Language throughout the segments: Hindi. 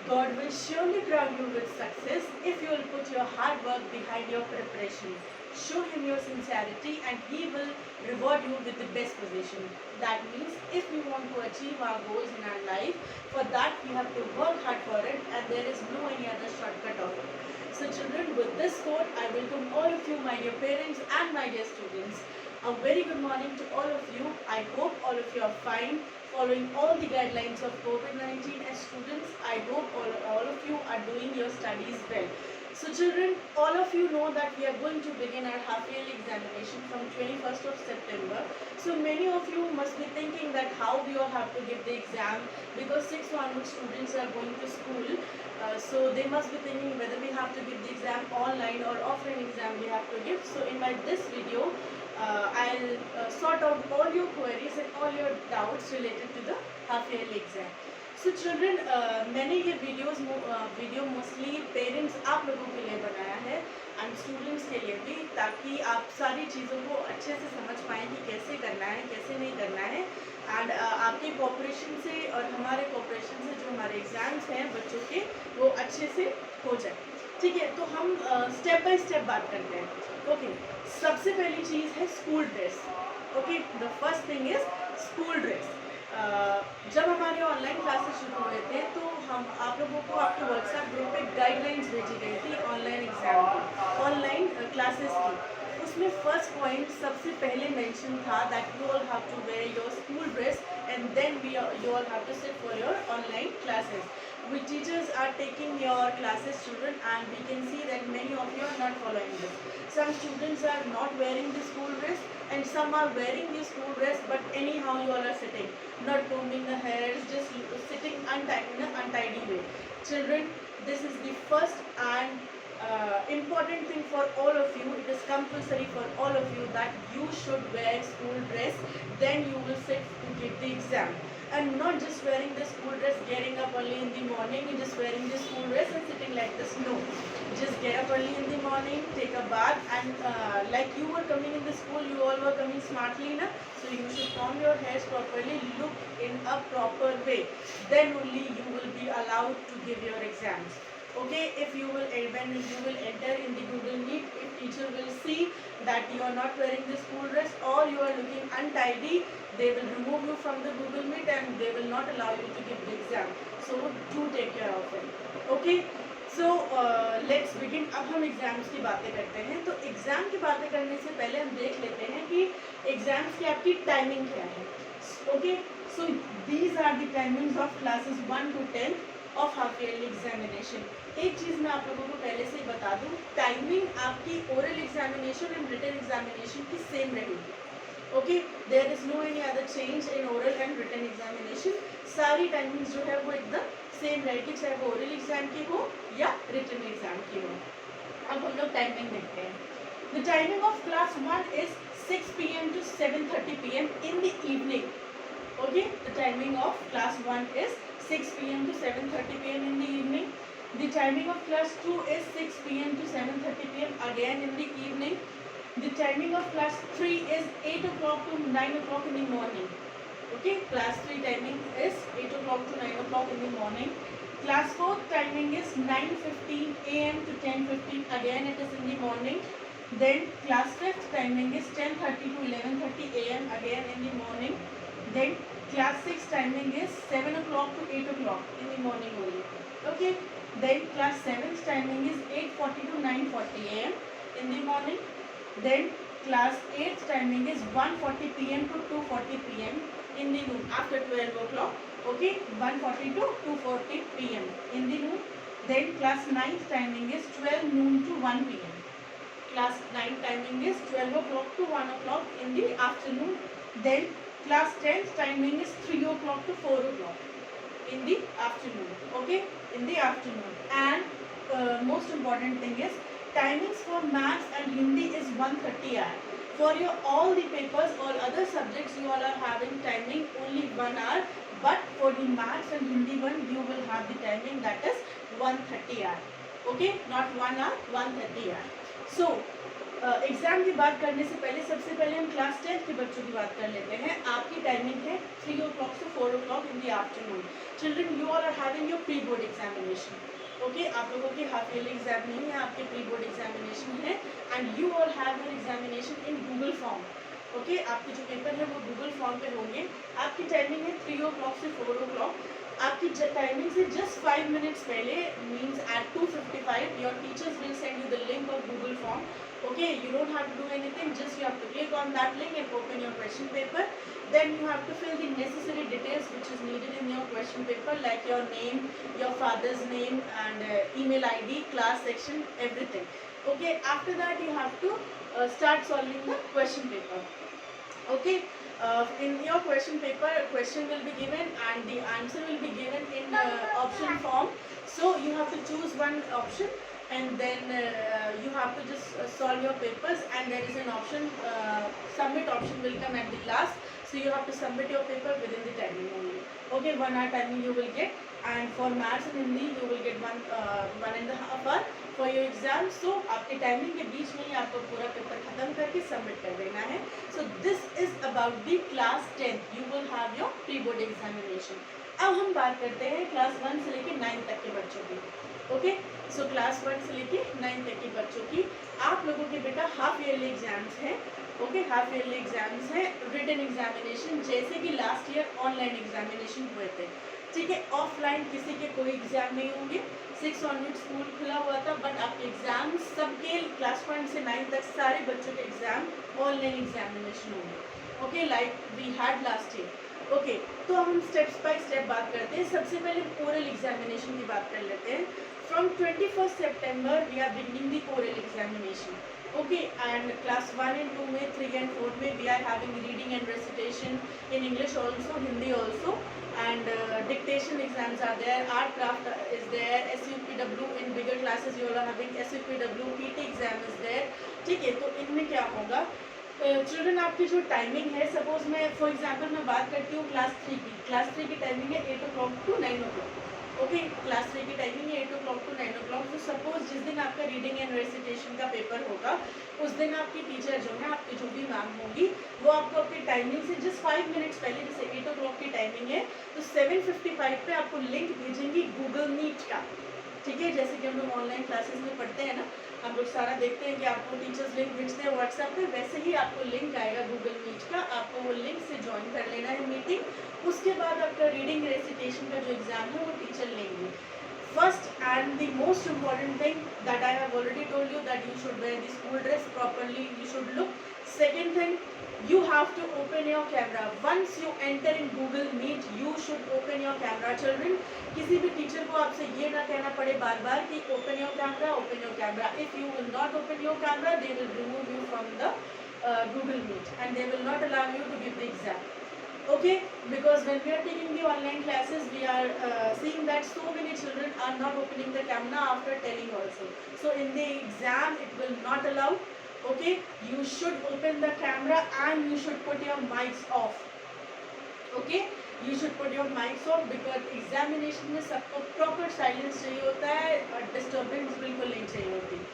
God will surely crown you with success if you will put your hard work behind your preparation. Show Him your sincerity and He will reward you with the best position. That means if we want to achieve our goals in our life, for that we have to work hard for it and there is no any other shortcut of it. So children, with this quote, I welcome all of you, my dear parents and my dear students. A very good morning to all of you. I hope all of you are fine, following all the guidelines of COVID-19 as students. I hope all of you are doing your studies well. So children, all of you know that we are going to begin our half-yearly examination from 21st of September. So many of you must be thinking that how we all have to give the exam, because 6th onward students are going to school. So they must be thinking whether we have to give the exam online or offline exam we have to give. So in this video, I'll sort out all your queries and all your doubts related to the half-yearly exam. So children, मैंने ये वीडियो मोस्टली पेरेंट्स आप लोगों के लिए बनाया है एंड स्टूडेंट्स के लिए भी, ताकि आप सारी चीज़ों को अच्छे से समझ पाएँ कि कैसे करना है कैसे नहीं करना है एंड आपके कोऑपरेशन से और हमारे कोऑपरेशन से जो हमारे एग्ज़ाम्स हैं बच्चों के वो अच्छे से हो जाए. ठीक है, तो हम स्टेप बाय स्टेप बात करते हैं. ओके, सबसे पहली चीज़ है school dress. Okay, the first thing is school dress. जब हमारे ऑनलाइन क्लासेस शुरू हुए थे तो हम आप लोगों को आपके व्हाट्सएप ग्रुप पे गाइडलाइंस भेजी गई थी ऑनलाइन एग्जाम की, ऑनलाइन क्लासेस की. उसमें फर्स्ट पॉइंट सबसे पहले मेंशन था that you all have to wear your school dress and then you all have to sit for your online classes. We teachers are taking your classes, children, and we can see that many of you are not following this. Some students are not wearing the school dress and some are wearing the school dress, but anyhow you all are sitting, not combing the hairs, just sitting untidy, in an untidy way. Children, this is the first and important thing for all of you. It is compulsory for all of you that you should wear school dress, then you will sit to give the exam. And not just wearing the school dress, getting up early in the morning and just wearing the school dress and sitting like this. No, just get up early in the morning, take a bath, and like you were coming in the school, you all were coming smartly enough. So you should comb your hairs properly, look in a proper way. Then only you will be allowed to give your exams. Okay, if you will, when you will enter in the Google Meet, if teacher will see that you are not wearing the school dress or you are looking untidy, they will remove you from the Google Meet and they will not allow you to give the exam. So do take care of it. Okay, so let's begin. अब हम एग्जाम्स की बातें करते हैं. तो एग्जाम की बातें करने से पहले हम देख लेते हैं कि एग्जाम्स की आपकी टाइमिंग क्या है. Okay, so these are the timings of classes 1 to 10 of half yearly examination. एक चीज़ मैं आप लोगों को पहले से ही बता दूं, टाइमिंग आपकी oral examination and written examination की सेम रहेगी. Okay, there is no any other change in oral and written examination. सारी टाइमिंग्स जो है वो एकदम सेम रहेगी, चाहे वो ओरल एग्जाम की हो या रिटन एग्जाम की हो. अब हम लोग टाइमिंग देखते हैं. The timing of class 1 is 6 PM to 7:30 PM in the evening. Okay, the timing of class 1 is 6 PM to 7:30 PM in the evening. The timing of class 2 is 6 PM to 7:30 PM again in the evening. The timing of class 3 is 8 o'clock to 9 o'clock in the morning. Okay, class 3 timing is 8 o'clock to 9 o'clock in the morning. Class 4 timing is 9:15 AM to 10:15, again it is in the morning. Then class 5th timing is 10:30 to 11:30 AM, again in the morning. Then class 6 timing is 7 o'clock to 8 o'clock in the morning only. Okay, then class 7th timing is 8:40 to 9:40 AM in the morning. Then class 8th timing is 1:40 PM to 2:40 PM in the noon, after 12 o'clock. Okay, 1:40 to 2:40 PM in the noon. Then class 9th timing is 12 noon to 1 PM. Class 9 timing is 12 o'clock to 1 o'clock in the afternoon. Then class 10th timing is 3 o'clock to 4 o'clock in the afternoon. Okay, in the afternoon. And most important thing is timings for maths and Hindi is 1:30 hour. For your all the papers, all other subjects, you all are having timing only 1 hour. But for the maths and Hindi one, you will have the timing that is 1:30 hour. Okay, not 1 hour, 1:30 hour. So exam की बात करने से पहले सबसे पहले हम क्लास 10th के बच्चों की बात कर लेते हैं। आपकी टाइमिंग है 3 o'clock से 4 o'clock in the afternoon. Children, you all are having your pre board examination. Okay, आप लोगों के हाफ ईयरली एग्जाम नहीं है, आपके प्री बोर्ड एग्जामिनेशन है and you all have your examination in Google form. Okay, आपके जो पेपर है वो गूगल फॉर्म पे होंगे। आपकी टाइमिंग है 3 o'clock से 4 o'clock। आपकी टाइमिंग से जस्ट 5 minutes पहले means at 2:55 your teachers will send you the link of Google form. Okay, you don't have to do anything, just you have to click on that link and open your question paper. Then you have to fill the necessary details which is needed in your question paper, like your name, your father's name and email ID, class section, everything. Okay, after that you have to start solving the question paper. Okay, in your question paper, question will be given and the answer will be given in option form. So you have to choose one option and then you have to just solve your papers, and there is an option, submit option will come at the last. So you have to submit your paper within the timing only. Okay, 1 hour timing you will get, and for maths and Hindi you will get 1.5 hour for your exam. So आपके टाइमिंग के बीच में ही आपको पूरा पेपर खत्म करके सबमिट कर देना है. So this is about the class 10th. You will have your pre board examination. अब हम बात करते हैं क्लास 1 से लेकर 9 तक के बच्चों की. ओके, सो क्लास 1 से लेके 9 तक के बच्चों की आप लोगों के बेटा हाफ ईयरली एग्जाम्स हैं. ओके, हाफ ईयरली एग्जाम्स हैं, रिटन एग्जामिनेशन जैसे कि लास्ट ईयर ऑनलाइन एग्जामिनेशन हुए थे. ठीक है, ऑफलाइन किसी के कोई एग्जाम नहीं होंगे. 6 ऑनवर्ड स्कूल खुला हुआ था, बट आपके एग्जाम सबके क्लास 1 से 9 तक सारे बच्चों के एग्जाम ऑनलाइन एग्जामिनेशन होंगे. Okay, like we had last year. Okay, तो हम स्टेप्स बाय स्टेप बात करते हैं. सबसे पहले ओरल एग्जामिनेशन की बात कर लेते हैं. From 21st September we are beginning the oral examination. Okay, and class 1 and 2 में 3 and 4 में we are having reading and recitation in English also, Hindi also, and dictation exams are there. Art craft is there. SUPW in bigger classes you all are having SUPW. PT exam is there. ठीक है, तो इनमें क्या होगा चिल्ड्रन, आपकी जो टाइमिंग है, सपोज मैं फॉर एग्जांपल मैं बात करती हूँ क्लास 3 की. क्लास 3 की टाइमिंग है 8 o'clock to 9 o'clock. Okay, class 3 की टाइमिंग है 8 o'clock to 9 o'clock. तो सपोज जिस दिन आपका रीडिंग एंड रेसिटेशन का पेपर होगा उस दिन आपकी टीचर जो है, आपकी जो भी मैम होगी, वो आपको आपकी टाइमिंग से जस्ट 5 minutes पहले, जैसे 8 o'clock की टाइमिंग है तो 7:55 पे आपको लिंक भेजेंगी गूगल मीट का. ठीक है, जैसे कि हम लोग ऑनलाइन क्लासेस में पढ़ते हैं ना, हम लोग सारा देखते हैं कि आपको टीचर्स लिंक भेजते हैं व्हाट्सएप पे, वैसे ही आपको लिंक आएगा गूगल मीट का. आपको वो लिंक से ज्वाइन कर लेना है मीटिंग. उसके बाद आपका रीडिंग रेसिटेशन का जो एग्ज़ाम है वो टीचर लेंगे. First and the most important thing that I have already told you, that you should wear the school dress properly, you should look. Second thing, you have to open your camera. Once you enter in Google Meet, you should open your camera. Children, किसी भी टीचर को आपसे ये ना कहना पड़े बार बार कि open your camera, open your camera. If you will not open your camera, they will remove you from the Google Meet and they will not allow you to give the exam. Okay, because when we are taking the online classes, we are seeing that so many children are not opening the camera after telling also. So in the exam it will not allow. Okay, you should open the camera and you should put your mics off. Okay, you should put your mics off because examination में सबको proper silence चाहिए होता है और disturbance बिल्कुल नहीं चाहिए होती.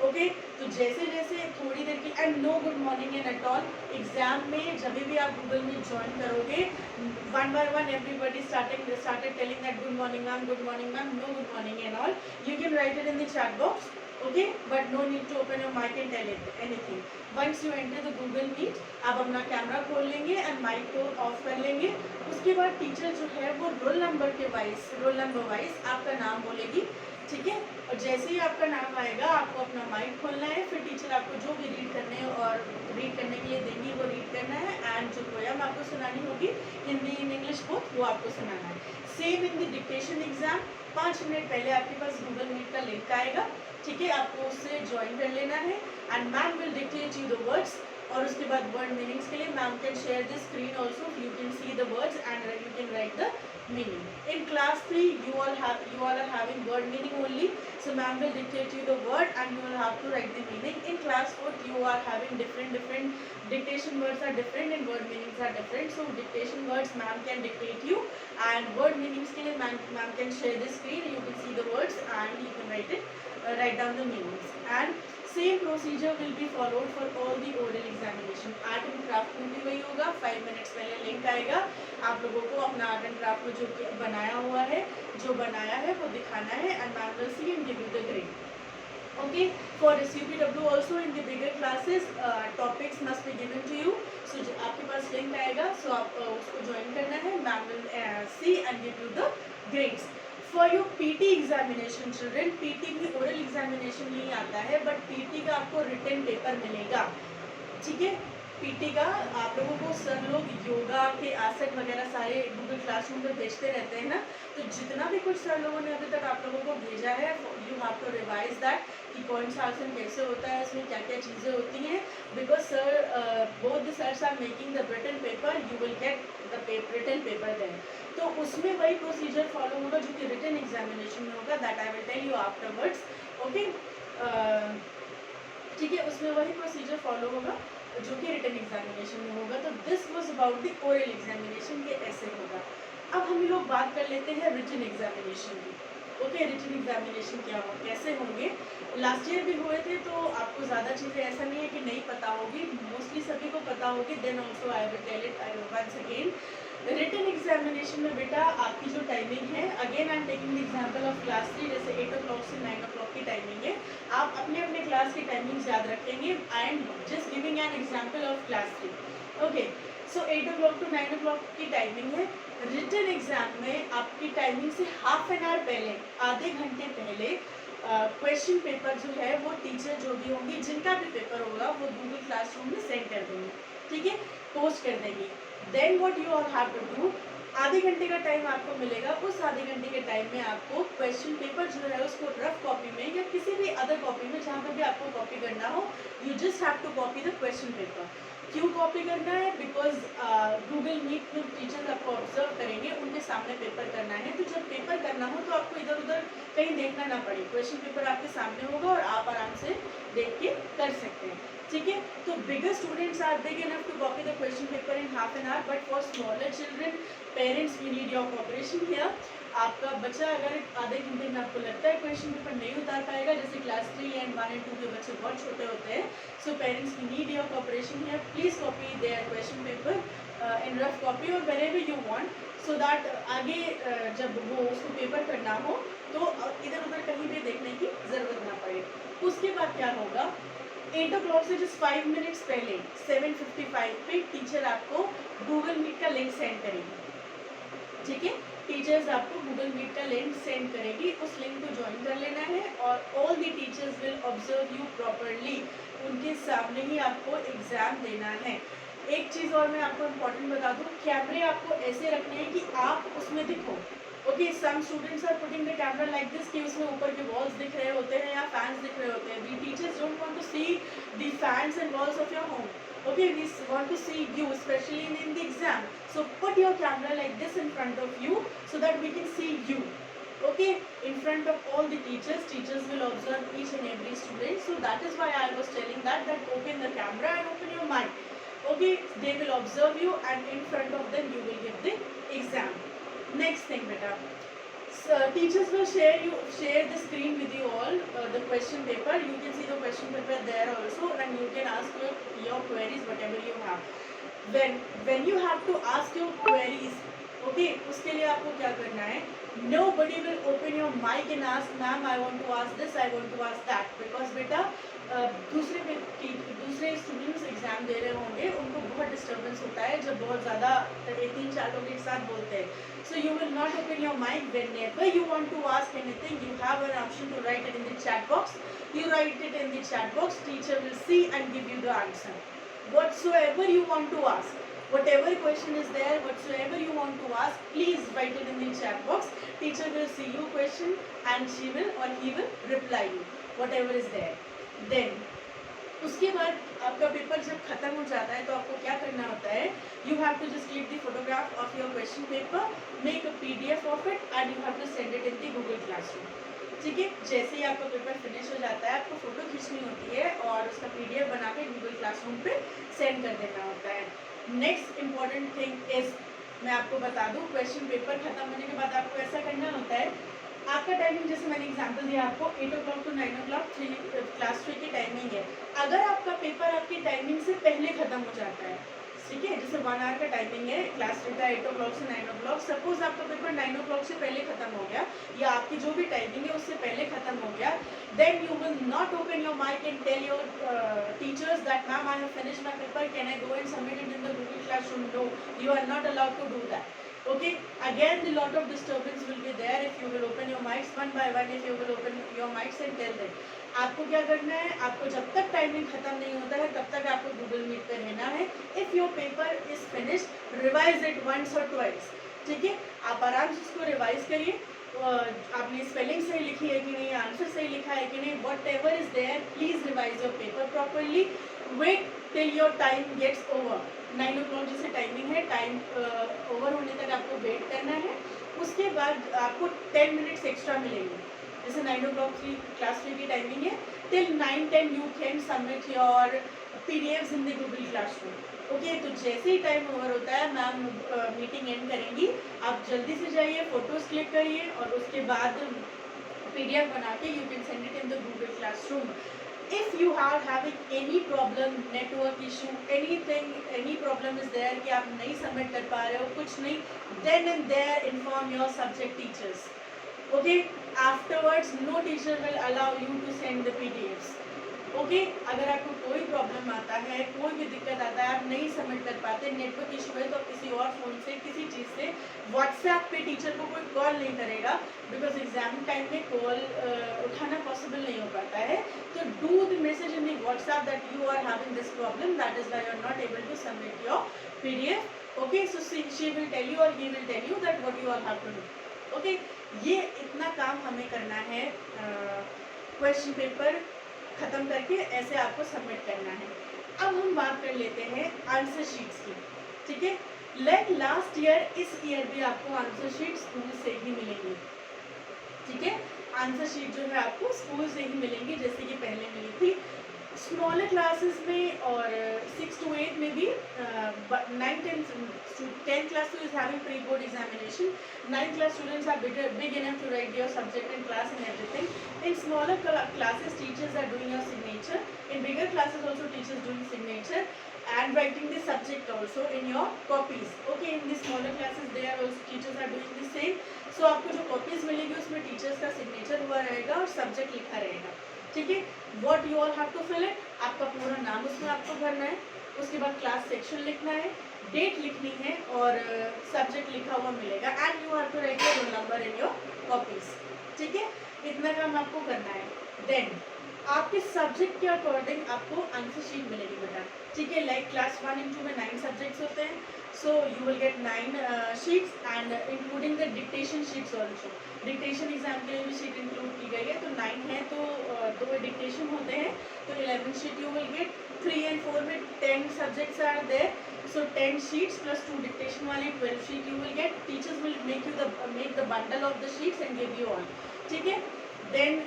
ओके, तो जैसे जैसे थोड़ी देर की and no good morning and at all. Exam में जब भी आप गूगल मीट ज्वाइन करोगे, one by one everybody started telling that good morning ma'am, good morning ma'am, no good morning and all. You can write it in the chat box. Okay, but no need to open your mic and tell it anything. Once you enter the Google Meet, आप अपना कैमरा खोल लेंगे एंड माइक को ऑफ कर लेंगे. उसके बाद टीचर जो है वो रोल नंबर वाइज आपका नाम बोलेगी. ठीक है, और जैसे ही आपका नाम आएगा आपको अपना माइक खोलना है. फिर टीचर आपको जो भी रीड करने और रीड करने के लिए देंगी वो रीड करना है, एंड जो पोयम आपको सुनानी होगी हिंदी इन इंग्लिश बोथ वो आपको सुनाना है. Same in the dictation exam, 5 minute पहले आपके पास गूगल मीट का लिंक आएगा. ठीक है, आपको उससे ज्वाइन कर लेना है and ma'am will dictate you the words. और उसके बाद वर्ड मीनिंग्स के लिए ma'am can share the screen also, you can see the words and you can write the meaning. In class 3 you all are having word meaning only, so ma'am will dictate you the word and you will have to write the meaning. In class 4 you are having different dictation words are different and word meanings are different. So dictation words ma'am can dictate you and word meanings के लिए ma'am can share the screen, you can see the words and you can write down the meanings. And same procedure will be followed for all the oral examination. Art and craft में भी वही होगा, 5 मिनट्स पहले लिंक आएगा, आप लोगों को अपना आर्ट एंड क्राफ्ट में जो बनाया हुआ है, जो बनाया है वो दिखाना है, and ma'am will see and give you the grade. Okay, for CPW also in the bigger classes, topics must be given to you. So आपके पास लिंक आएगा, so आप उसको ज्वाइन करना है, ma'am will see and give you the grades. For your PT examination children, PT भी oral examination नहीं आता है, but PT का आपको written paper मिलेगा, ठीक है। पीटी का आप लोगों को सर लोग योगा के आसन वगैरह सारे गूगल क्लासरूम पे भेजते रहते हैं ना, तो जितना भी कुछ सर लोगों ने अभी तक आप लोगों को भेजा है, you have to revise that कि कौन सा आसन कैसे होता है, इसमें क्या क्या चीज़ें होती हैं, because sir both the sirs are making the written paper, you will get the written paper then. तो उसमें वही प्रोसीजर फॉलो होगा जो कि रिटन एग्जामिनेशन में होगा, that I will tell you afterwards. Okay, ठीक है, उसमें वही प्रोसीजर फॉलो होगा जो कि रिटन एग्जामिनेशन में होगा। तो this was about the oral examination, ये ऐसे होगा। अब हम लोग बात कर लेते हैं रिटन एग्जामिनेशन की। ओके, रिटन एग्जामिनेशन क्या हो, कैसे होंगे, लास्ट ईयर भी हुए थे, तो आपको ज़्यादा चीज़ें ऐसा नहीं है कि नहीं पता होगी, मोस्टली सभी को पता होगी। Then also I will tell it once again. Written examination में बेटा आपकी जो टाइमिंग है, again I am taking the example of class 3, जैसे 8 o'clock से 9 o'clock की टाइमिंग है, आप अपने अपने क्लास की टाइमिंग्स याद रखेंगे। I am just giving an example of class 3। Okay, so 8 o'clock to 9 o'clock की टाइमिंग है। रिटन एग्जाम में आपकी टाइमिंग से हाफ एन आवर पहले, आधे घंटे पहले क्वेश्चन पेपर जो है वो टीचर जो भी होंगी, जिनका भी पेपर होगा, वो गूगल क्लासरूम में सेंड कर देंगे, ठीक है, पोस्ट कर देंगी। Then what you all have to do, आधे घंटे का टाइम आपको मिलेगा, उस आधे घंटे के टाइम में आपको क्वेश्चन पेपर जो है उसको रफ कॉपी में या किसी भी अदर कॉपी में, जहाँ पर भी आपको कॉपी करना हो, you just have to copy the question paper. क्यों कॉपी करना है, बिकॉज गूगल मीट में टीचर्स आपको ऑब्जर्व करेंगे, उनके सामने पेपर करना है, तो जब पेपर करना हो तो आपको इधर उधर कहीं देखना ना पड़े, क्वेश्चन पेपर आपके सामने होगा और आप आराम से देख के कर सकते हैं, ठीक है। तो bigger students are big enough to copy the question paper in half an hour, but for smaller children parents we need your cooperation here. आपका बच्चा अगर आधे घंटे में आपको लगता है क्वेश्चन पेपर नहीं उतार पाएगा, जैसे क्लास 3 एंड 1 and 2 के बच्चे बहुत छोटे होते हैं, so parents we need your cooperation here. Please copy their question paper in rough copy और wherever you want, so that आगे जब वो उसको पेपर करना हो तो इधर उधर कहीं भी देखने की ज़रूरत ना पड़े। उसके बाद क्या होगा, 8 o'clock से just 5 मिनट्स पहले 7:55 पे टीचर आपको गूगल मीट का लिंक सेंड करेगी, ठीक है। टीचर्स आपको गूगल मीट का लिंक सेंड करेगी, उस लिंक को ज्वाइन कर लेना है, और all the teachers will observe you properly, उनके सामने ही आपको एग्ज़ाम देना है। एक चीज़ और मैं आपको इम्पोर्टेंट बता दूँ, कैमरे आपको ऐसे रखने हैं कि आप उसमें दिखो। Okay, some students are putting the camera like this, कि उसमें ऊपर के वॉल्स दिख रहे होते हैं या फैंस दिख रहे होते हैं। We teachers don't want to see the fans and walls of your home, okay, we want to see you, especially in the exam, so put your camera like this in front of you so that we can see you, okay, in front of all the teachers will observe each and every student, so that is why I was telling that open the camera and open your mic, okay, they will observe you and in front of them you will give the exam. Next thing beta, so teachers will share the screen with you all, the question paper, you can see the question paper there also, and you can ask your queries whatever you have. When you have to ask your queries, okay, उसके लिए आपको क्या करना है, nobody will open your mic and ask ma'am I want to ask this, I want to ask that, because बेटा दूसरे स्टूडेंट्स एग्जाम दे रहे होंगे, उनको बहुत डिस्टर्बेंस होता है जब बहुत ज़्यादा 3-4 लोग एक साथ बोलते हैं। So you will not open your mic. Whenever you want to ask anything, you have an option to write it in the chat box. You write it in the chat box, teacher will see and give you the answer. Whatsoever you want to ask, whatever question is there, whatsoever you want to ask, please write it in the chat box. Teacher will see your question and she will or he will reply you, whatever is there. Then उसके बाद आपका पेपर जब खत्म हो जाता है तो आपको क्या करना होता है, you have to just click the photograph of your question paper, make a PDF of it and you have to send it in the Google classroom, ठीक है। जैसे ही आपका पेपर फिनिश हो जाता है, आपको फोटो खींचनी होती है और उसका PDF बना के गूगल क्लासरूम पे सेंड कर देना होता है। नेक्स्ट इम्पॉर्टेंट थिंग इज, मैं आपको बता दूँ, क्वेश्चन पेपर खत्म होने के बाद आपको ऐसा करना होता है, आपका टाइमिंग जैसे मैंने एग्जांपल दिया आपको 8 o'clock to 9 o'clock क्लास 3 की टाइमिंग है। अगर आपका पेपर आपकी टाइमिंग से पहले ख़त्म हो जाता है, ठीक है, जैसे 1 आवर का टाइमिंग है क्लास 3 का 8 o'clock से 9 o'clock, सपोज आपका पेपर 9 o'clock से पहले ख़त्म हो गया या आपकी जो भी टाइमिंग है उससे पहले ख़त्म हो गया, then you will not open your mic and tell your teachers that ma'am I have finished my paper, can I go and submit it in the Google Classroom? No, you are not allowed to do that. Okay, again the lot of disturbance will be there if you will open your mics one by one, if you will open your mics and tell them. आपको क्या करना है, आपको जब तक टाइमिंग खत्म नहीं होता है तब तक आपको गूगल मीट पे रहना है। If your paper is finished revise it once और ट्वाइस, ठीक है, आप आराम से उसको रिवाइज करिए। आपने स्पेलिंग सही लिखी है कि नहीं, आंसर सही लिखा है कि नहीं, whatever is there, please revise your paper properly. Wait till your time gets over. 9 o'clock जैसे टाइमिंग है, टाइम ओवर होने तक आपको वेट करना है। उसके बाद आपको 10 मिनट्स एक्स्ट्रा मिलेंगे। जैसे 9 o'clock की क्लास 3 की टाइमिंग है, till 9:10 you can submit your PDFs in the Google classroom. Okay, तो जैसे ही टाइम ओवर होता है मैम मीटिंग एंड करेंगी, आप जल्दी से जाइए, फोटोज क्लिक करिए और उसके बाद PDF बना के you can send it in the Google classroom. If you are having any problem, network issue, anything, any problem is there कि आप नहीं सबमिट कर पा रहे हो, कुछ नहीं, then and there inform your subject teachers. Okay, afterwards no teacher will allow you to send the PDFs. Okay, अगर आपको कोई प्रॉब्लम आता है, कोई भी दिक्कत आता है, आप नहीं सबमिट कर पाते, नेटवर्क इशू है, तो किसी और फ़ोन से, किसी चीज़ से, व्हाट्सएप पे टीचर को कोई कॉल नहीं करेगा, बिकॉज एग्जाम टाइम में कॉल उठाना पॉसिबल नहीं हो पाता है। तो do the message in the WhatsApp that you are having this problem, that is why you are not able to submit your PDF। Okay, so she will tell you और he will tell you that what you are have to do. Okay, ये इतना काम हमें करना है क्वेश्चन पेपर खत्म करके ऐसे आपको सबमिट करना है। अब हम बात कर लेते हैं आंसर शीट्स की, ठीक है। लाइक लास्ट ईयर, इस ईयर भी आपको आंसर शीट स्कूल से ही मिलेंगी, ठीक है। आंसर शीट जो है आपको स्कूल से ही मिलेंगी, जैसे कि पहले मिली थी। स्मॉलर क्लासेस में और 6 to 8 में भी 9th and 10th class is having pre-board examination. 9th class students are big enough to write their subject and class and everything. In smaller classes, teachers are doing your signature. In bigger classes also teachers doing signature and writing the subject also in your copies. Okay, in the smaller classes they are also teachers are doing the same. So आपको जो copies मिलेगी उसमें teachers का signature हुआ रहेगा और subject लिखा रहेगा, ठीक है। What you all have to fill it, आपका पूरा नाम उसमें आपको भरना है, उसके बाद क्लास सेक्शन लिखना है, डेट लिखनी है और सब्जेक्ट लिखा हुआ मिलेगा and you have to write your roll number in your copies, ठीक है। इतना काम आपको करना है। देन आपके सब्जेक्ट के अकॉर्डिंग आपको आंसर शीट मिलेगी बेटा, ठीक है। लाइक क्लास 1 and 2 में 9 सब्जेक्ट्स होते हैं, so you will gate 9 sheets and including the dictation sheets also. Dictation exam के लिए भी शीट इंक्लूड की गई है, तो 9 है तो 2 डिक्टेशन होते हैं, तो 11 sheet you will get. 3 and 4 में 10 subjects are there, so 10 sheets plus 2 dictation वाली 12 sheet you will get. Teachers will make the bundle of the sheets and give you all, ठीक है। देन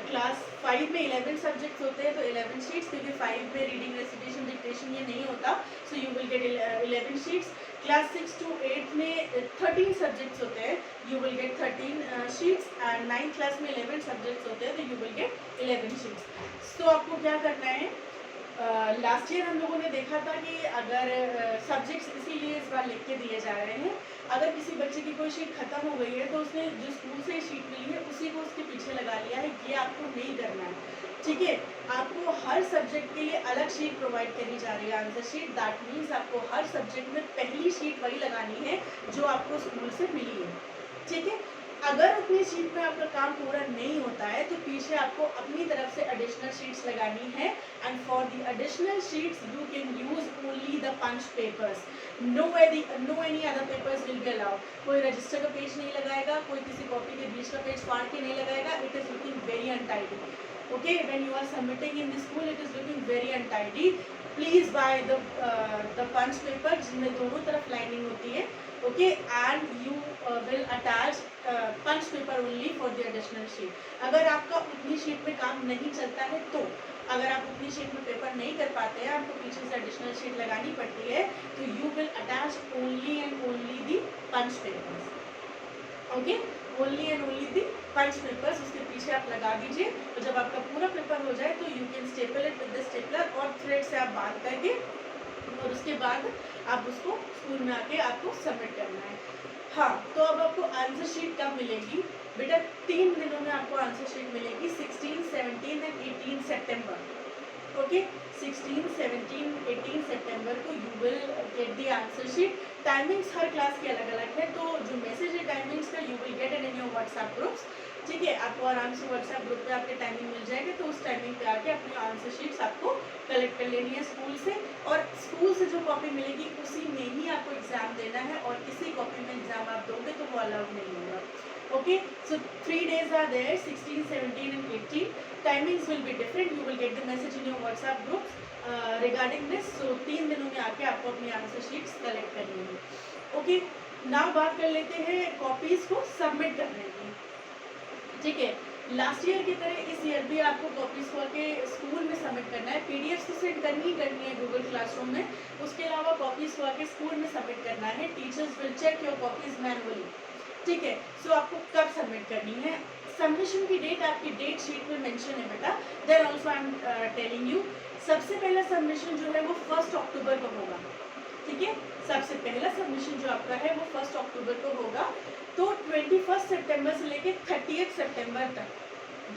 क्लास 5 में 11 सब्जेक्ट्स होते हैं, तो 11 शीट्स, क्योंकि 5 में रीडिंग, रेसिटेशन, डिक्टेशन ये नहीं होता, so you will gate 11 sheets. Class 6 to 8 में 13 सब्जेक्ट्स होते हैं, you will gate 13 sheets and 9th class में 11 सब्जेक्ट्स होते हैं, तो यू विल गेट 11 शीट्स। तो आपको क्या करना है, लास्ट ईयर हम लोगों ने देखा था कि अगर सब्जेक्ट्स इसीलिए इस बार लिख के दिए जा रहे हैं, अगर किसी बच्चे की कोई शीट खत्म हो गई है तो उसने जो स्कूल से शीट मिली है उसी को उसके पीछे लगा लिया है, ये आपको नहीं करना है, ठीक है। आपको हर सब्जेक्ट के लिए अलग शीट प्रोवाइड करी जा रही है, आंसर शीट। दैट मीन्स आपको हर सब्जेक्ट में पहली शीट वही लगानी है जो आपको स्कूल से मिली है, ठीक है। अगर उतनी शीट में आपका काम पूरा नहीं होता है तो पीछे आपको अपनी तरफ से एडिशनल शीट्स लगानी है and for the additional sheets you can use only the punch papers, no any other papers will be allowed. कोई रजिस्टर का पेज नहीं लगाएगा, कोई किसी कॉपी के बीच का पेज फाड़ के नहीं लगाएगा, it is looking very untidy. Okay, when you are submitting in the school, it is looking very untidy. Please buy the punch paper जिनमें दोनों तरफ लाइनिंग होती है, okay, and you will attach punch paper only for the additional sheet. अगर आपका उतनी शीट में काम नहीं चलता है तो, अगर आप उतनी शीट में पेपर नहीं कर पाते हैं, आपको पीछे से एडिशनल शीट लगानी पड़ती है, तो you will attach only and only the punch papers. Okay, only and only the punch papers उसके पीछे आप लगा दीजिए, और जब आपका पूरा पेपर हो जाए तो you can staple it with the stapler और थ्रेड से आप बांध करके, और उसके बाद आप उसको स्कूल में आके आपको सबमिट करना है। हाँ, तो अब आपको आंसर शीट कब मिलेगी बेटा? 3 दिनों में आपको आंसर शीट मिलेगी, 16, 17 एंड 18 सितंबर। ओके, 16, 17, 18 सितंबर को you will get the answer sheet. Timings her class की अलग अलग है, तो जो मैसेज है टाइमिंग्स का you will get in your WhatsApp groups. ठीक है, आपको आराम से व्हाट्सएप ग्रुप पे आपके टाइमिंग मिल जाएगी, तो उस टाइमिंग पे आके अपनी आंसर शीट्स आपको कलेक्ट कर लेनी है स्कूल से, और स्कूल से जो कॉपी मिलेगी उसी में ही आपको एग्जाम देना है, और किसी कॉपी में एग्जाम आप दोगे तो वो अलाउड नहीं होगा। Okay, so 3 days are there, 16, 17 and 18. Timings will be different. You will get the message in your WhatsApp groups regarding this. So 3 दिनों में आके आपको अपनी आंसर शीट्स कलेक्ट करनी है। ओके, नाउ बात कर लेते हैं कॉपीज को सबमिट करने की। ठीक है, लास्ट ईयर की तरह इस ईयर भी आपको कॉपीज को आके स्कूल में सबमिट करना है। पीडीएफ तो सेंड करनी ही करनी है गूगल क्लासरूम में, उसके अलावा कॉपीज को आके स्कूल में सबमिट करना है। Teachers will check your copies manually. ठीक है, सो आपको कब सबमिट करनी है? सबमिशन की डेट आपकी डेट शीट में मेंशन है बेटा, then also I am telling you. सबसे पहला सबमिशन जो है वो 1 अक्टूबर को होगा। ठीक है, सबसे पहला सबमिशन जो आपका है वो 1 अक्टूबर को होगा। तो 21 सितंबर से लेके 30 सितंबर तक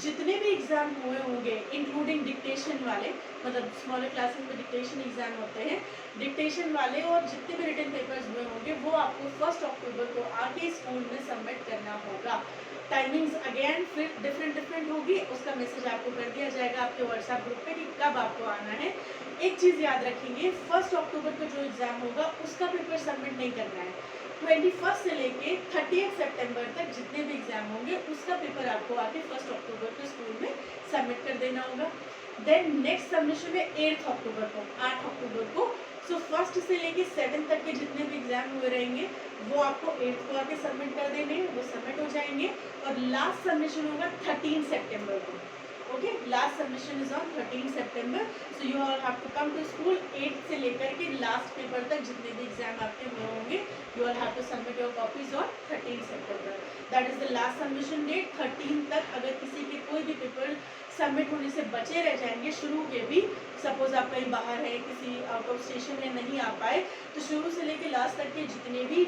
जितने भी एग्जाम हुए होंगे, इंक्लूडिंग डिक्टेशन वाले, मतलब स्मॉलर क्लासेस में डिक्टेशन एग्जाम होते हैं, डिक्टेशन वाले और जितने भी रिटन पेपर्स हुए होंगे वो आपको 1 अक्टूबर को आके स्कूल में सबमिट करना होगा। टाइमिंग्स अगेन फिर डिफरेंट होगी, उसका मैसेज आपको कर दिया जाएगा आपके व्हाट्सएप ग्रुप पे कि कब आपको आना है। एक चीज़ याद रखेंगे, 1 अक्टूबर को जो एग्ज़ाम होगा उसका पेपर सबमिट नहीं करना है। 21 से लेके 30 सितंबर तक जितने भी एग्जाम होंगे उसका पेपर आपको आके 1 अक्टूबर को स्कूल में सबमिट कर देना होगा। देन नेक्स्ट सबमिशन है 8 अक्टूबर को, 8 अक्टूबर को। सो 1 से लेके 7 तक के जितने भी एग्जाम हुए रहेंगे वो आपको 8 को आके सबमिट कर देने, वो सबमिट हो जाएंगे। और लास्ट सबमिशन होगा 13 सितंबर को। Okay, last submission is on 13 September. So you all have to come to school 8 से लेकर के लास्ट पेपर तक जितने भी एग्जाम आपके हुए होंगे, you all have to submit your copies on 13 September. That is the last submission date. 13 तक अगर किसी के कोई भी पेपर सबमिट होने से बचे रह जाएंगे, शुरू के भी, सपोज आप कहीं बाहर है, किसी आउट ऑफ स्टेशन में नहीं आ पाए, तो शुरू से लेके लास्ट तक के जितने भी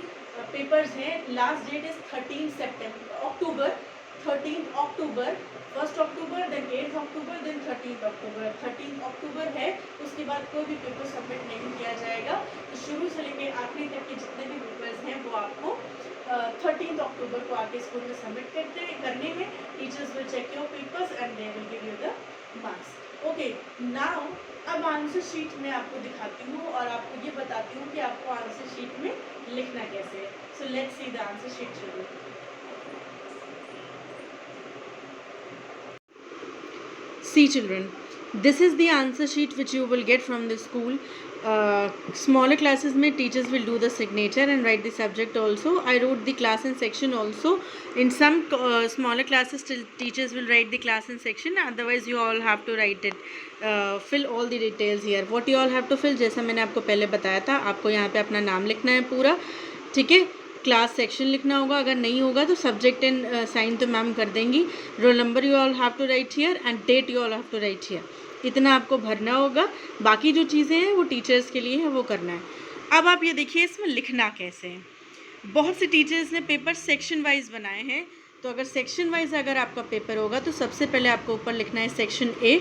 पेपर्स हैं, last date is 13 October. 13 October, 1 October, then 8 October, then 13 October. 13 अक्टूबर है, उसके बाद कोई भी पेपर सबमिट नहीं किया जाएगा। तो शुरू से लेके आखिरी तक के जितने भी पेपर्स हैं वो आपको 13 अक्टूबर को आके स्कूल में सबमिट करने हैं। Teachers will check your papers and they will give you the marks. Okay, now अब आंसर शीट में आपको दिखाती हूँ और आपको ये बताती हूँ कि आपको आंसर शीट में लिखना कैसे है। So let's see the answer sheet शुरू। See children, this is the answer sheet which you will get from the school. Smaller classes में teachers will do the signature and write the subject also. I wrote the class and section also. In some smaller classes still teachers will write the class and section, otherwise you all have to write it. Fill all the details here. What you all have to fill, जैसा मैंने आपको पहले बताया था, आपको यहाँ पे अपना नाम लिखना है पूरा। ठीक है, क्लास सेक्शन लिखना होगा, अगर नहीं होगा तो सब्जेक्ट एंड साइन तो मैम कर देंगी। Roll number you all have to write here and date you all have to write here. इतना आपको भरना होगा, बाकी जो चीज़ें हैं वो टीचर्स के लिए है, वो करना है। अब आप ये देखिए इसमें लिखना कैसे है। बहुत से टीचर्स ने पेपर सेक्शन वाइज बनाए हैं, तो अगर सेक्शन वाइज अगर आपका पेपर होगा तो सबसे पहले आपको ऊपर लिखना है सेक्शन ए।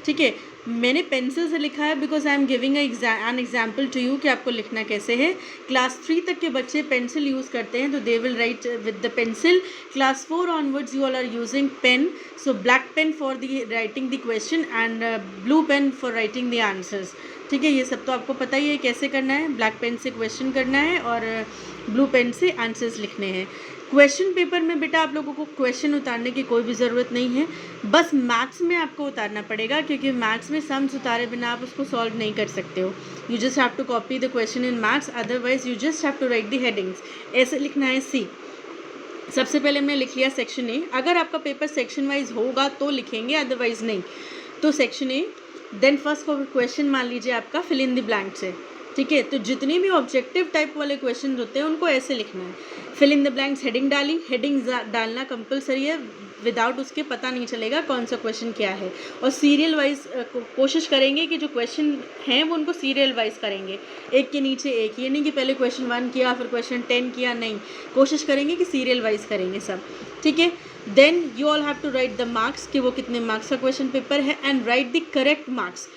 ठीक है, मैंने पेंसिल से लिखा है because I am giving an example to you कि आपको लिखना कैसे है। क्लास 3 तक के बच्चे पेंसिल यूज़ करते हैं तो they will write with the pencil. Class 4 onwards you all are using pen, so black pen for the writing the question and blue pen for writing the answers. ठीक है, ये सब तो आपको पता ही है कैसे करना है। ब्लैक पेन से क्वेश्चन करना है और ब्लू पेन से आंसर्स लिखने हैं। क्वेश्चन पेपर में बेटा आप लोगों को क्वेश्चन उतारने की कोई भी ज़रूरत नहीं है, बस मैथ्स में आपको उतारना पड़ेगा, क्योंकि मैथ्स में सम्स उतारे बिना आप उसको सॉल्व नहीं कर सकते हो। You just have to copy the question in maths, otherwise you just have to write the headings. ऐसे लिखना है सी। सबसे पहले मैं लिख लिया सेक्शन ए। अगर आपका पेपर सेक्शन वाइज होगा तो लिखेंगे, अदरवाइज नहीं। तो section A, then first question मान लीजिए आपका फिल इन द ब्लैंक से। ठीक है। तो जितने भी ऑब्जेक्टिव टाइप वाले क्वेश्चन होते हैं उनको ऐसे लिखना है, fill in the blanks heading डाली, हेडिंग डालना कंपलसरी है, विदाउट उसके पता नहीं चलेगा कौन सा क्वेश्चन क्या है। और सीरियल वाइज कोशिश करेंगे कि जो क्वेश्चन हैं वो उनको सीरियल वाइज करेंगे, एक के नीचे एक, ये नहीं कि पहले क्वेश्चन 1 किया फिर क्वेश्चन 10 किया, नहीं, कोशिश करेंगे कि सीरियल वाइज करेंगे सब, ठीक है। Then you all have to write the marks कि वो कितने मार्क्स का क्वेश्चन पेपर है, and write the correct marks,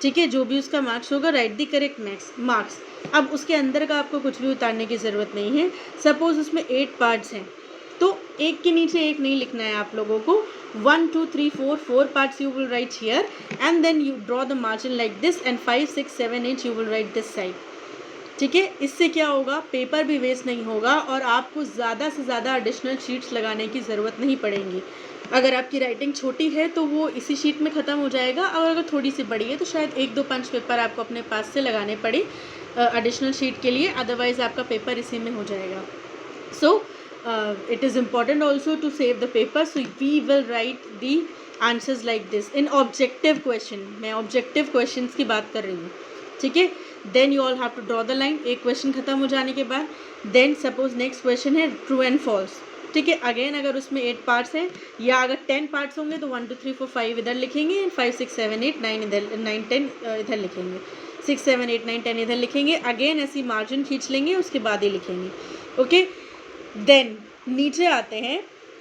ठीक है, जो भी उसका मार्क्स होगा राइट द करेक्ट मार्क्स। अब उसके अंदर का आपको कुछ भी उतारने की ज़रूरत नहीं है। सपोज उसमें 8 पार्ट्स हैं तो एक के नीचे एक नहीं लिखना है आप लोगों को, 1 2 3 4 parts you will write here, and then you draw the margin like this, and 5 6 7 8 you will write this side, ठीक है। इससे क्या होगा, पेपर भी वेस्ट नहीं होगा और आपको ज़्यादा से ज़्यादा एडिशनल शीट्स लगाने की ज़रूरत नहीं पड़ेगी। अगर आपकी राइटिंग छोटी है तो वो इसी शीट में ख़त्म हो जाएगा, और अगर थोड़ी सी बड़ी है तो शायद 1-2 पंच पेपर आपको अपने पास से लगाने पड़े एडिशनल शीट के लिए, अदरवाइज़ आपका पेपर इसी में हो जाएगा। सो it is important also to save the paper, so we will write the answers like this in objective question, मैं objective questions की बात कर रही हूँ, ठीक है। then you all have to draw the line, एक क्वेश्चन ख़त्म हो जाने के बाद then suppose next question है true and false, ठीक है। अगेन अगर उसमें 8 पार्ट्स हैं या अगर 10 पार्ट्स होंगे तो 1 2 3 4 5 इधर लिखेंगे, एंड 5 6 7 8 9 इधर 9 10 इधर लिखेंगे, 6 7 8 9 10 इधर लिखेंगे, अगेन ऐसी मार्जिन खींच लेंगे, उसके बाद ही लिखेंगे, ओके। देन नीचे आते हैं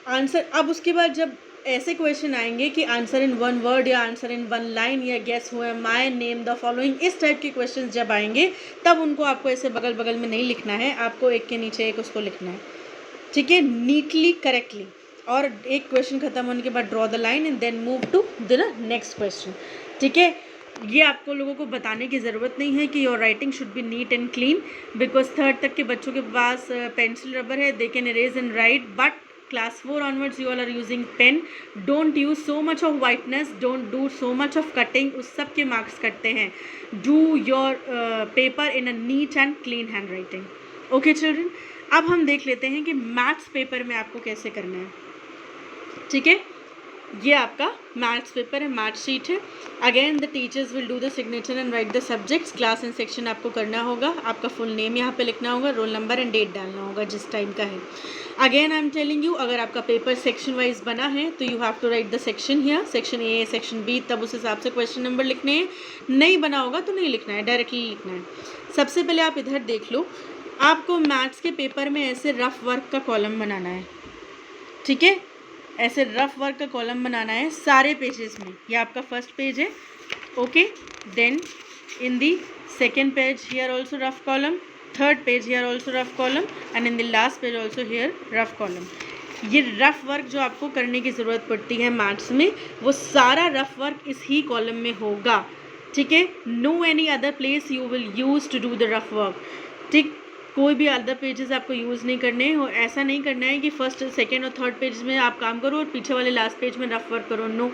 आंसर। अब उसके बाद जब ऐसे क्वेश्चन आएंगे कि आंसर इन 1 वर्ड या आंसर इन 1 लाइन या guess who am I, name the following, इस टाइप के क्वेश्चन जब आएंगे तब उनको आपको ऐसे बगल बगल में नहीं लिखना है, आपको एक के नीचे एक उसको लिखना है, ठीक है, नीटली करेक्टली। और एक क्वेश्चन खत्म होने के बाद draw the line and then move to the next question, ठीक है। ये आपको लोगों को बताने की ज़रूरत नहीं है कि your writing should be neat and clean, because 3rd तक के बच्चों के पास पेंसिल रबर है, they can erase and right, but class 4 onwards you all are using pen, don't use so much of whiteness, don't do so much of cutting, उस सब के मार्क्स कटते हैं। do your paper in a neat and clean handwriting, okay children। अब हम देख लेते हैं कि मैथ्स पेपर में आपको कैसे करना है, ठीक है। ये आपका मैथ्स पेपर है, मैथ्स शीट है। Again the teachers will do the signature and write the subjects, class and section आपको करना होगा, आपका फुल नेम यहाँ पे लिखना होगा, रोल नंबर एंड डेट डालना होगा जिस टाइम का है। Again I am telling you, अगर आपका पेपर सेक्शन वाइज बना है तो you have to write the section here, section A section B, तब उस हिसाब से क्वेश्चन नंबर लिखने हैं। नहीं बना होगा तो नहीं लिखना है, डायरेक्टली लिखना है। सबसे पहले आप इधर देख लो, आपको मैथ्स के पेपर में ऐसे रफ वर्क का कॉलम बनाना है, ठीक है, ऐसे रफ वर्क का कॉलम बनाना है सारे पेजेस में। ये आपका फर्स्ट पेज है, okay. Then in the second page here also rough column, third page here also rough column, and in the last page also here rough column. ये रफ वर्क जो आपको करने की ज़रूरत पड़ती है मैथ्स में, वो सारा रफ वर्क इस ही कॉलम में होगा, ठीक है। No any other place you will use to do the rough work, ठीक। कोई भी अदर पेजेस आपको यूज़ नहीं करने हैं, और ऐसा नहीं करना है कि फर्स्ट सेकेंड और थर्ड पेज में आप काम करो और पीछे वाले लास्ट पेज में रफ वर्क करो, no,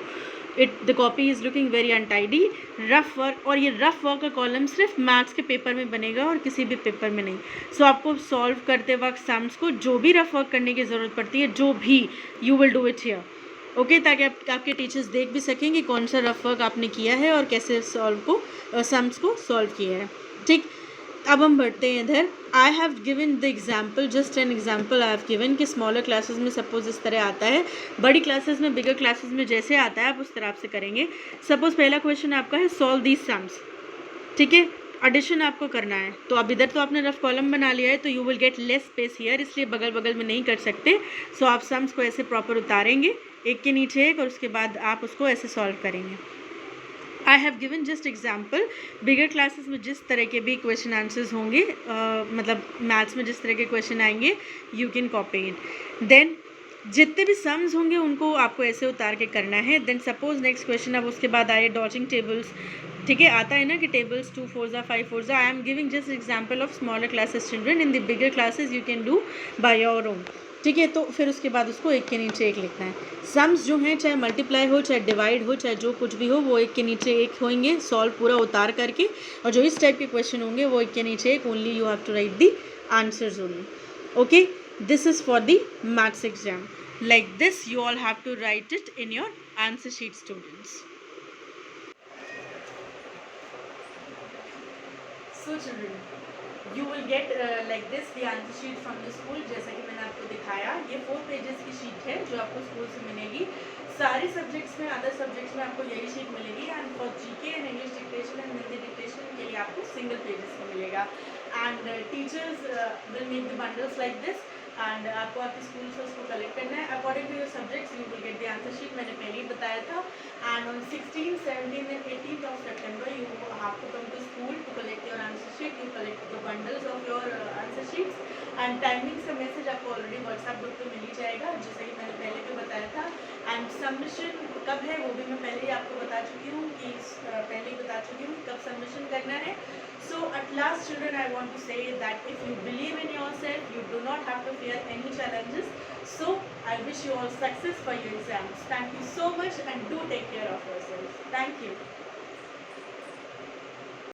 the copy is looking very untidy. Rough work, और ये रफ वर्क का कॉलम सिर्फ मैथ्स के पेपर में बनेगा और किसी भी पेपर में नहीं। सो आपको सॉल्व करते वक्त सम्स को जो भी रफ वर्क करने की ज़रूरत पड़ती है, जो भी, you will do it here, okay, ताकि आपके टीचर्स देख भी सकें कि कौन सा रफ वर्क आपने किया है और कैसे सम्स को सॉल्व किया है, ठीक। अब हम बढ़ते हैं इधर। I have given the example, just an example I have given कि स्मॉलर क्लासेस में सपोज इस तरह आता है, बड़ी क्लासेस में, बिगर क्लासेस में जैसे आता है आप उस तरह से करेंगे। सपोज पहला क्वेश्चन आपका है सॉल्व दीज सम्स, ठीक है, एडिशन आपको करना है। तो अब इधर तो आपने रफ कॉलम बना लिया है, तो you will get less space here, इसलिए बगल बगल में नहीं कर सकते। सो आप सम्स को ऐसे प्रॉपर उतारेंगे, एक के नीचे एक, और उसके बाद आप उसको ऐसे सॉल्व करेंगे। I have given just example, bigger classes में जिस तरह के भी क्वेश्चन आंसर्स होंगे, मतलब मैथ्स में जिस तरह के क्वेश्चन आएंगे, you can copy it. Then जितने भी सम्स होंगे उनको आपको ऐसे उतार के करना है। देन सपोज नेक्स्ट क्वेश्चन, अब उसके बाद आए डॉजिंग टेबल्स, ठीक है, आता है ना कि tables 2 4 5 4। I am giving just example of smaller classes children, in the bigger classes you can do by your own, ठीक है। तो फिर उसके बाद उसको एक के नीचे एक लिखना है। सम्स जो हैं, चाहे मल्टीप्लाई हो, चाहे डिवाइड हो, चाहे जो कुछ भी हो, वो एक के नीचे एक होंगे, सॉल्व पूरा उतार करके। और जो इस टाइप के क्वेश्चन होंगे वो एक के नीचे एक, only you have to write the answers only, okay. This is for the maths exam, like this you all have to write it in your answer sheet students. So children, you will get like this the answer sheet from the school. जैसा कि मैंने आपको दिखाया, ये 4 पेजेस की शीट है जो आपको स्कूल से मिलेगी. सारे सब्जेक्ट्स में, अदर सब्जेक्ट्स में आपको यही शीट मिलेगी. And for GK and English dictation and Hindi dictation के लिए आपको सिंगल पेजेस का मिलेगा. And teachers will make the bundles like this. And आपको आपके स्कूल से उसको कलेक्ट करना है. According to your subjects you will get the answer sheet. मैंने पहले ही बताया था. And on 16, 17 and 18th of September you have to come to school to collect your answer sheet. You collect the bundles of your answer sheets. And timings का मैसेज आपको ऑलरेडी व्हाट्सएप ग्रुप पे मिल ही जाएगा, जैसे कि मैंने पहले भी बताया था. एंड सबमिशन कब है वो भी मैं पहले ही आपको बता चुकी हूँ कि पहले ही बता चुकी हूँ कब सबमिशन करना है. So at last children, I want to say that if you believe in yourself, you do not have to fear any challenges. So I wish you all success for your exams. Thank you so much and do take care of yourselves. Thank you.